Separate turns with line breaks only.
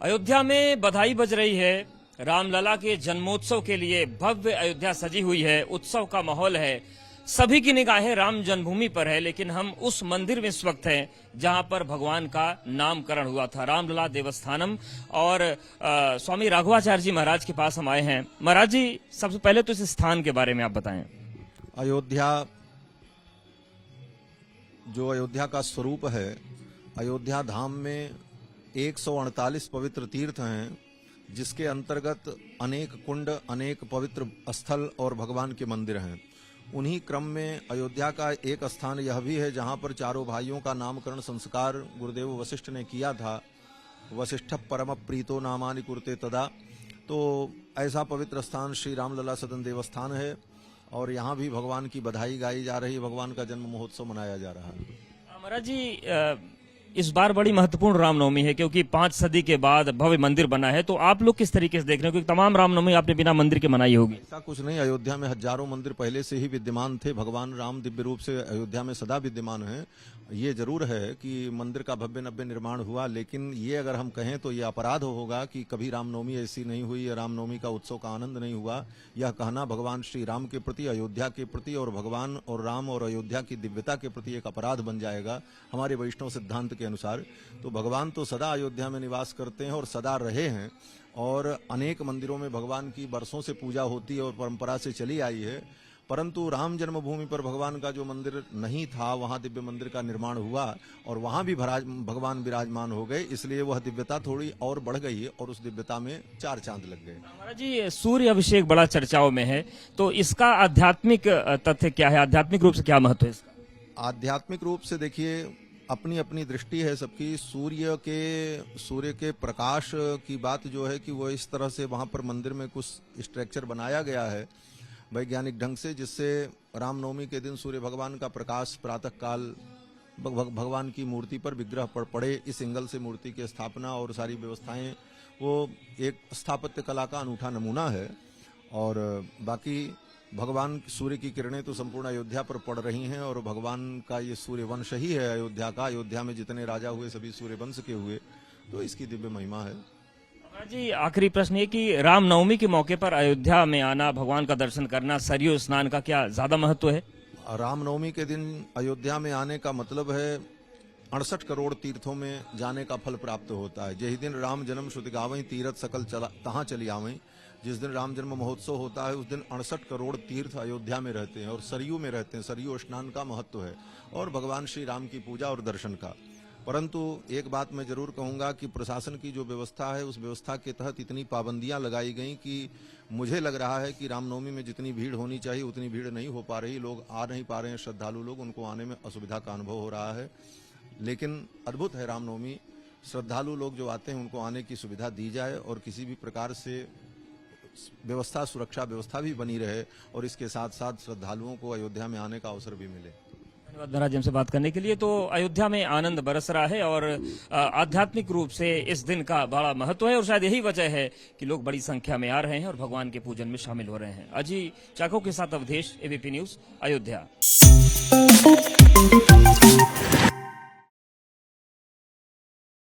अयोध्या में बधाई बज रही है। रामलला के जन्मोत्सव के लिए भव्य अयोध्या सजी हुई है, उत्सव का माहौल है, सभी की निगाहें राम जन्मभूमि पर है। लेकिन हम उस मंदिर में इस वक्त हैं जहां पर भगवान का नामकरण हुआ था, रामलला देवस्थानम। और स्वामी राघवाचार्य जी महाराज के पास हम आए हैं। महाराज जी, सबसे पहले तो इस स्थान के बारे में आप बताएं।
अयोध्या जो अयोध्या का स्वरूप है, अयोध्या धाम में 148 पवित्र तीर्थ हैं, जिसके अंतर्गत अनेक कुंड, अनेक पवित्र स्थल और भगवान के मंदिर हैं। उन्हीं क्रम में अयोध्या का एक स्थान यह भी है जहां पर चारों भाइयों का नामकरण संस्कार गुरुदेव वशिष्ठ ने किया था। वशिष्ठ परम प्रीतो नामानि कुरुते तदा। तो ऐसा पवित्र स्थान श्री रामलला सदन देवस्थान है और यहाँ भी भगवान की बधाई गाई जा रही है, भगवान का जन्म महोत्सव मनाया जा रहा है।
महाराज जी, इस बार बड़ी महत्वपूर्ण रामनवमी है क्योंकि 5 सदी के बाद भव्य मंदिर बना है। तो आप लोग किस तरीके से देख रहे हो? क्योंकि तमाम रामनवमी आपने बिना मंदिर के मनाई होगी।
ऐसा कुछ नहीं, अयोध्या में हजारों मंदिर पहले से ही विद्यमान थे। भगवान राम दिव्य रूप से अयोध्या में सदा विद्यमान हैं। ये जरूर है कि मंदिर का भव्य नव्य निर्माण हुआ, लेकिन ये अगर हम कहें तो ये अपराध होगा कि कभी रामनवमी ऐसी नहीं हुई या रामनवमी का उत्सव का आनंद नहीं हुआ। यह कहना भगवान श्री राम के प्रति, अयोध्या के प्रति और भगवान और राम और अयोध्या की दिव्यता के प्रति एक अपराध बन जाएगा हमारे वैष्णव सिद्धांत के अनुसार। तो भगवान तो सदा अयोध्या में निवास करते हैं और सदा रहे हैं, और अनेक मंदिरों में भगवान की बरसों से पूजा होती है और परंपरा से चली आई है। परंतु राम जन्मभूमि पर भगवान का जो मंदिर नहीं था, वहां दिव्य मंदिर का निर्माण हुआ और वहां भी भगवान विराजमान हो गए, इसलिए वह दिव्यता थोड़ी और बढ़ गई है और उस दिव्यता में 4 चांद लग गए।
महाराज जी, सूर्य अभिषेक बड़ा चर्चाओं में है, तो इसका आध्यात्मिक तथ्य क्या है? आध्यात्मिक रूप से क्या महत्व है इसका?
आध्यात्मिक रूप से देखिए, अपनी अपनी दृष्टि है सबकी। सूर्य के प्रकाश की बात जो है कि वो इस तरह से वहां पर मंदिर में कुछ स्ट्रक्चर बनाया गया है वैज्ञानिक ढंग से, जिससे रामनवमी के दिन सूर्य भगवान का प्रकाश प्रातः काल भगवान की मूर्ति पर विग्रह पर पड़े। इस एंगल से मूर्ति की स्थापना और सारी व्यवस्थाएं, वो एक स्थापत्य कला का अनूठा नमूना है। और बाकी भगवान सूर्य की किरणें तो संपूर्ण अयोध्या पर पड़ रही हैं और भगवान का ये सूर्य वंश ही है अयोध्या का। अयोध्या में जितने राजा हुए सभी सूर्य वंश के हुए, तो इसकी दिव्य महिमा है।
जी, आखिरी प्रश्न ये कि रामनवमी के मौके पर अयोध्या में आना, भगवान का दर्शन करना, सरयू स्नान का क्या ज्यादा महत्व है?
रामनवमी के दिन अयोध्या में आने का मतलब है 68 करोड़ तीर्थों में जाने का फल प्राप्त होता है। जही दिन राम जन्म श्रुति गावई, तीरथ सकल तहाँ चली आवई। जिस दिन राम जन्म महोत्सव होता है उस दिन 68 करोड़ तीर्थ अयोध्या में रहते हैं और सरयू में रहते हैं। सरयू स्नान का महत्व है और भगवान श्री राम की पूजा और दर्शन का। परंतु एक बात मैं जरूर कहूंगा कि प्रशासन की जो व्यवस्था है, उस व्यवस्था के तहत इतनी पाबंदियां लगाई गई कि मुझे लग रहा है कि रामनवमी में जितनी भीड़ होनी चाहिए उतनी भीड़ नहीं हो पा रही। लोग आ नहीं पा रहे हैं, श्रद्धालु लोग, उनको आने में असुविधा का अनुभव हो रहा है। लेकिन अद्भुत है रामनवमी, श्रद्धालु लोग जो आते हैं उनको आने की सुविधा दी जाए और किसी भी प्रकार से व्यवस्था, सुरक्षा व्यवस्था भी बनी रहे और इसके साथ साथ श्रद्धालुओं को अयोध्या में आने का अवसर भी मिले।
धन्यवाद महाराज हमसे बात करने के लिए। तो अयोध्या में आनंद बरस रहा है और आध्यात्मिक रूप से इस दिन का बड़ा महत्व है और शायद यही वजह है कि लोग बड़ी संख्या में आ रहे हैं और भगवान के पूजन में शामिल हो रहे हैं। अजय चाको के साथ अवधेश, एबीपी न्यूज, अयोध्या।